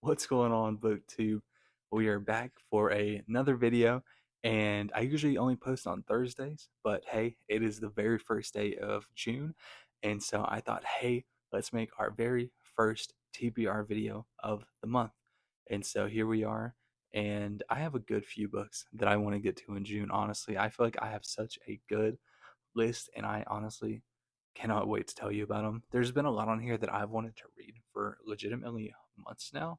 What's going on, booktube? We are back for another video, and I usually only post on Thursdays, but hey, it is the very first day of June, and so I thought, hey, let's make our very first TBR video of the month. And so here we are, and I have a good few books that I want to get to in June. Honestly, I feel like I have such a good list, and I honestly cannot wait to tell you about them. There's been a lot on here that I've wanted to read for legitimately months now,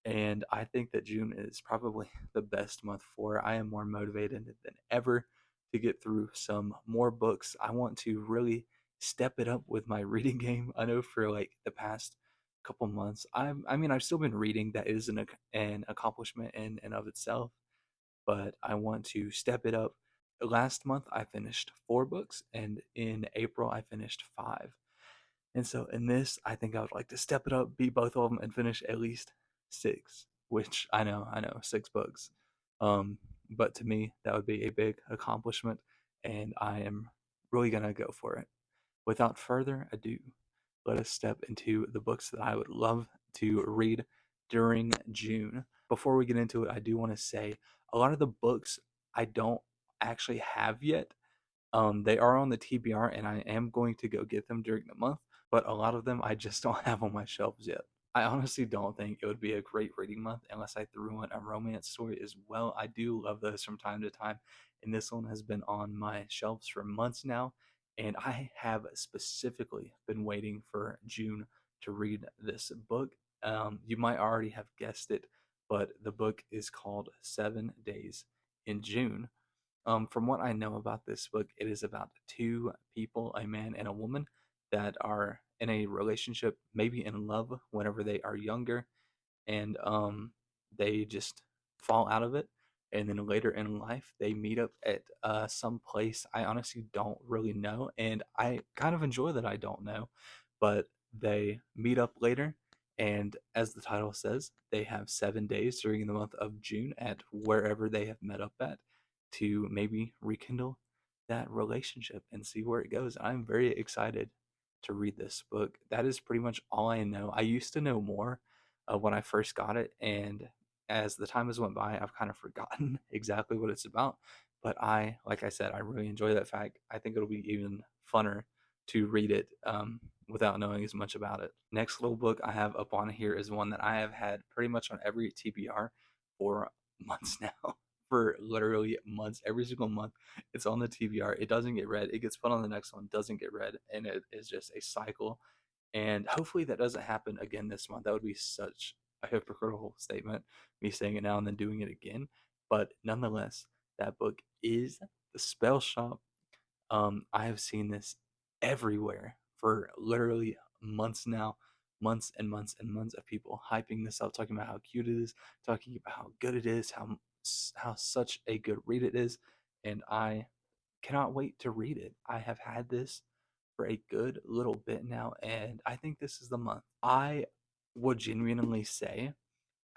and I think that June is probably the best month for it. I am more motivated than ever to get through some more books. I want to really step it up with my reading game. I know for like the past couple months, I mean, I've still been reading. That is an accomplishment in and of itself, but I want to step it up. Last month, I finished 4 books, and in April, I finished 5. And so in this, I think I would like to step it up, beat both of them, and finish at least 6, which I know, 6 books. But to me, that would be a big accomplishment, and I am really gonna go for it. Without further ado, let us step into the books that I would love to read during June. Before we get into it, I do want to say a lot of the books I don't actually have yet. They are on the TBR, and I am going to go get them during the month, but a lot of them I just don't have on my shelves yet. I honestly don't think it would be a great reading month unless I threw in a romance story as well. I do love those from time to time, and this one has been on my shelves for months now, and I have specifically been waiting for June to read this book. You might already have guessed it, but the book is called 7 Days in June. From what I know about this book, it is about 2 people, a man and a woman, that are in a relationship, maybe in love whenever they are younger, and they just fall out of it. And then later in life, they meet up at some place I honestly don't really know, and I kind of enjoy that I don't know, but they meet up later. And as the title says, they have 7 days during the month of June at wherever they have met up at to maybe rekindle that relationship and see where it goes. I'm very excited to read this book. That is pretty much all I know. I used to know more when I first got it, and as the time has went by, I've kind of forgotten exactly what it's about. But like I said, I really enjoy that fact. I think it'll be even funner to read it without knowing as much about it. Next little book I have up on here is one that I have had pretty much on every TBR for months now. For literally months, every single month, it's on the TBR. It doesn't get read. It gets put on the next one, doesn't get read, and it is just a cycle. And hopefully that doesn't happen again this month. That would be such a hypocritical statement, me saying it now and then doing it again. But nonetheless, that book is The Spell Shop. I have seen this everywhere for literally months now, months and months and months of people hyping this up, talking about how cute it is, talking about how good it is, how such a good read it is, and I cannot wait to read it. I have had this for a good little bit now, and I think this is the month. I would genuinely say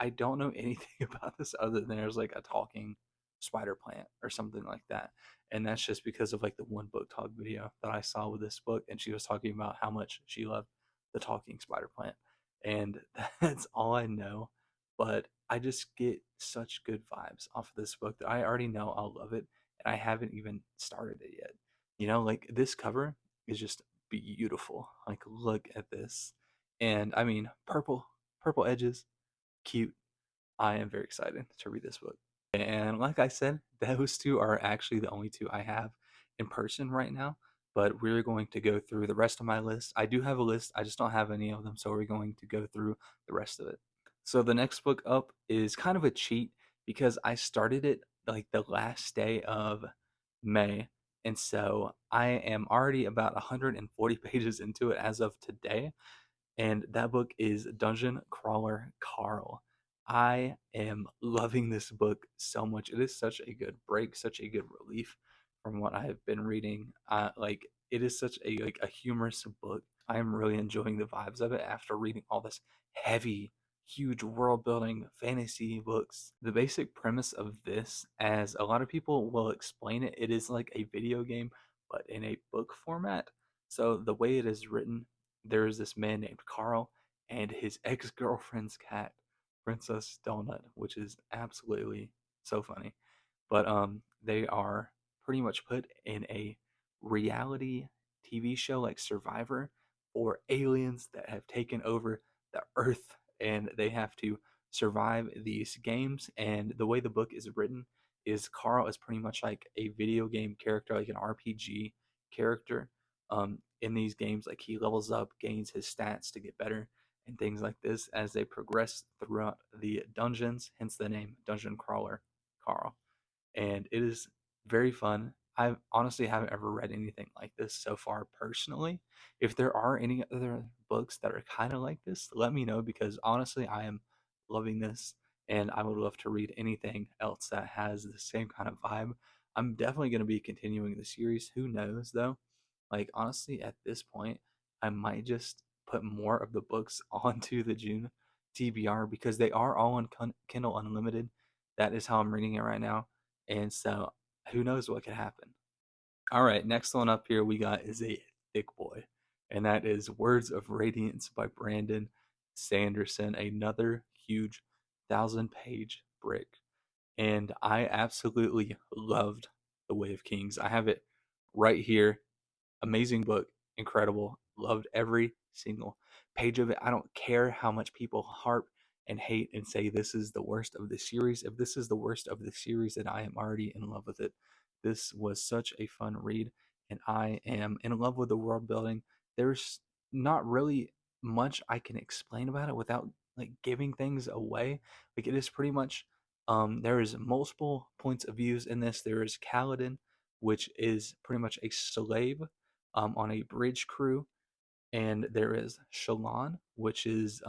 I don't know anything about this other than there's like a talking spider plant or something like that. And that's just because of like the one book talk video that I saw with this book, and she was talking about how much she loved the talking spider plant. And that's all I know. But I just get such good vibes off of this book that I already know I'll love it, and I haven't even started it yet. Like this cover is just beautiful. Like look at this. And I mean, purple edges, cute. I am very excited to read this book. And like I said, those two are actually the only two I have in person right now. But we're going to go through the rest of my list. I do have a list, I just don't have any of them. So we're going to go through the rest of it. So the next book up is kind of a cheat because I started it like the last day of May. And so I am already about 140 pages into it as of today, and that book is Dungeon Crawler Carl. I am loving this book so much. It is such a good break, such a good relief from what I have been reading. Like it is such a humorous book. I am really enjoying the vibes of it after reading all this heavy, huge world building fantasy books. The basic premise of this, as a lot of people will explain it, it is like a video game, but in a book format. So the way it is written, there is this man named Carl and his ex girlfriend's cat. Princess Donut, which is absolutely so funny. But they are pretty much put in a reality TV show like Survivor for aliens that have taken over the Earth, and they have to survive these games. And the way the book is written is Carl is pretty much like a video game character, like an RPG character. In these games, like he levels up, gains his stats to get better, and things like this as they progress throughout the dungeons. Hence the name Dungeon Crawler Carl, and it is very fun. I honestly haven't ever read anything like this so far personally. If there are any other books that are kind of like this, let me know, because honestly, I am loving this and I would love to read anything else that has the same kind of vibe. I'm definitely going to be continuing the series. Who knows though? Like, honestly, at this point, I might just put more of the books onto the June TBR because they are all on Kindle Unlimited. That is how I'm reading it right now. And so who knows what could happen. All right, next one up here we got is a thick boy, and that is Words of Radiance by Brandon Sanderson, another huge 1,000-page brick. And I absolutely loved The Way of Kings. I have it right here. Amazing book, incredible. Loved every single page of it. I don't care how much people harp and hate and say this is the worst of the series. If this is the worst of the series, then I am already in love with it. This was such a fun read, and I am in love with the world building. There's not really much I can explain about it without like giving things away. Like, it is pretty much there is multiple points of views in this. There is Kaladin, which is pretty much a slave on a bridge crew, and there is Shalon, which is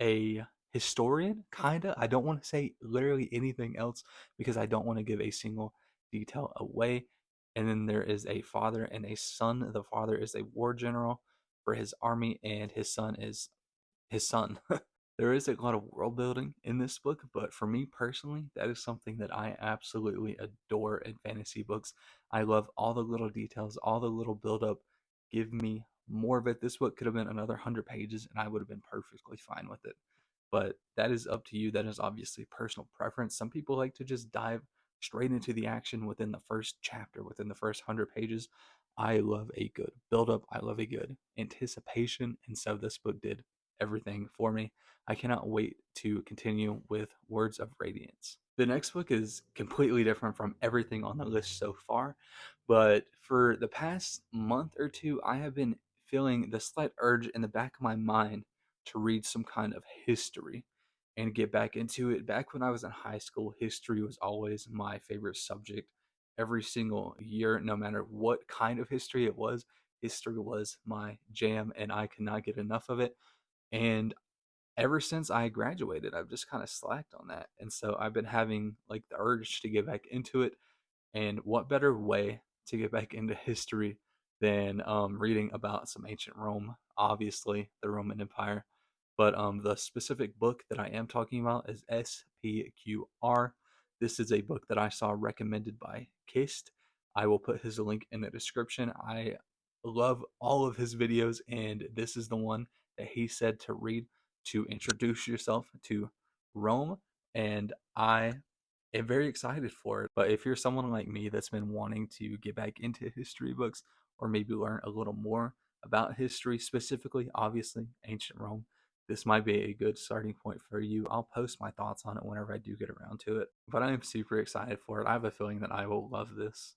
a historian, kinda. I don't want to say literally anything else because I don't want to give a single detail away. And then there is a father and a son. The father is a war general for his army, and his son is his son. There is a lot of world building in this book, but for me personally, that is something that I absolutely adore in fantasy books. I love all the little details, all the little build up. Give me more of it. This book could have been another 100 pages and I would have been perfectly fine with it. But that is up to you. That is obviously personal preference. Some people like to just dive straight into the action within the first chapter, within the first 100 pages. I love a good build up. I love a good anticipation. And so this book did everything for me. I cannot wait to continue with Words of Radiance. The next book is completely different from everything on the list so far, but for the past month or two, I have been feeling the slight urge in the back of my mind to read some kind of history and get back into it. Back when I was in high school, history was always my favorite subject. Every single year, no matter what kind of history it was, history was my jam, and I could not get enough of it. And ever since I graduated, I've just kind of slacked on that. And so I've been having like the urge to get back into it. And what better way to get back into history than reading about some ancient Rome, obviously, the Roman Empire. But the specific book that I am talking about is SPQR. This is a book that I saw recommended by Kist. I will put his link in the description. I love all of his videos, and this is the one that he said to read to introduce yourself to Rome. And I am very excited for it. But if you're someone like me that's been wanting to get back into history books or maybe learn a little more about history, specifically, obviously, ancient Rome, this might be a good starting point for you. I'll post my thoughts on it whenever I do get around to it. But I am super excited for it. I have a feeling that I will love this.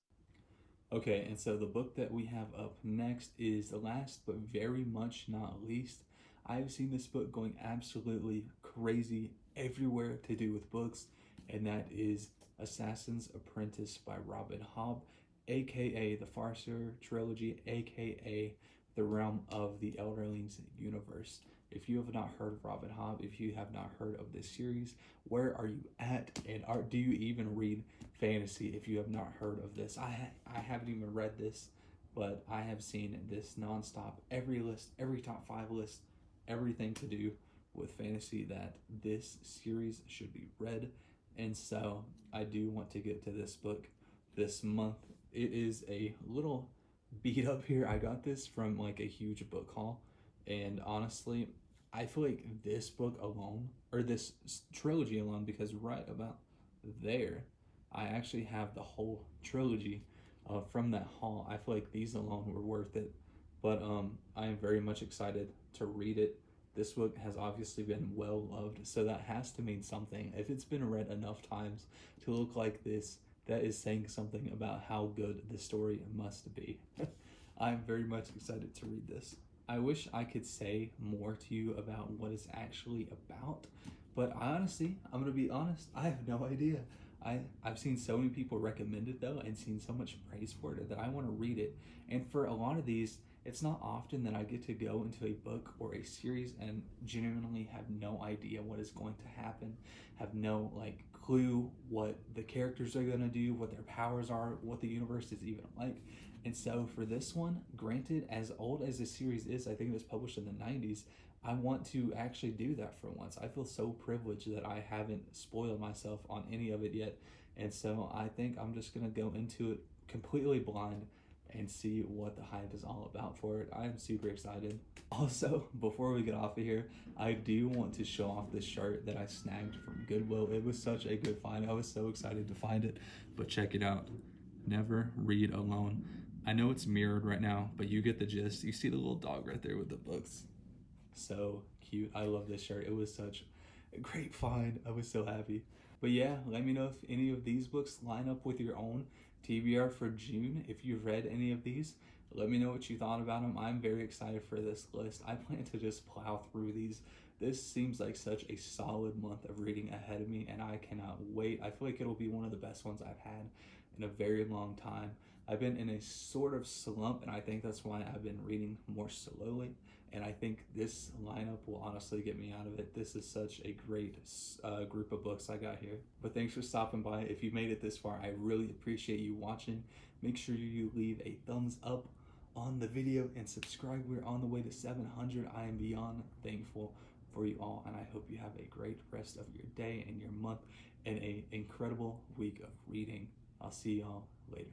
Okay, and so the book that we have up next is the last but very much not least. I've seen this book going absolutely crazy everywhere to do with books, and that is Assassin's Apprentice by Robin Hobb, aka the Farseer trilogy, aka the Realm of the Elderlings universe. If you have not heard of Robin Hobb, if you have not heard of this series, where are you at? And do you even read fantasy if you have not heard of this? I haven't even read this, but I have seen this nonstop. Every list, every top 5 list, everything to do with fantasy, that this series should be read. And so I do want to get to this book this month. It is a little beat up here. I got this from like a huge book haul, and honestly, I feel like this book alone, or this trilogy alone, because right about there, I actually have the whole trilogy from that haul. I feel like these alone were worth it. But I am very much excited to read it. This book has obviously been well loved, so that has to mean something. If it's been read enough times to look like this, that is saying something about how good the story must be. I'm very much excited to read this. I wish I could say more to you about what it's actually about, but honestly, I'm gonna be honest, I have no idea. I've seen so many people recommend it though, and seen so much praise for it that I want to read it. And for a lot of these, it's not often that I get to go into a book or a series and genuinely have no idea what is going to happen, have no like clue what the characters are gonna do, what their powers are, what the universe is even like. And so for this one, granted, as old as the series is, I think it was published in the 90s, I want to actually do that for once. I feel so privileged that I haven't spoiled myself on any of it yet. And so I think I'm just going to go into it completely blind and see what the hype is all about for it. I am super excited. Also, before we get off of here, I do want to show off this shirt that I snagged from Goodwill. It was such a good find. I was so excited to find it. But check it out. Never read alone. I know it's mirrored right now, but you get the gist. You see the little dog right there with the books. So cute. I love this shirt. It was such a great find. I was so happy. But yeah, let me know if any of these books line up with your own TBR for June. If you've read any of these, let me know what you thought about them. I'm very excited for this list. I plan to just plow through these. This seems like such a solid month of reading ahead of me, and I cannot wait. I feel like it'll be one of the best ones I've had in a very long time. I've been in a sort of slump, and I think that's why I've been reading more slowly. And I think this lineup will honestly get me out of it. This is such a great group of books I got here. But thanks for stopping by. If you made it this far, I really appreciate you watching. Make sure you leave a thumbs up on the video and subscribe. We're on the way to 700. I am beyond thankful for you all, and I hope you have a great rest of your day and your month and an incredible week of reading. I'll see y'all later.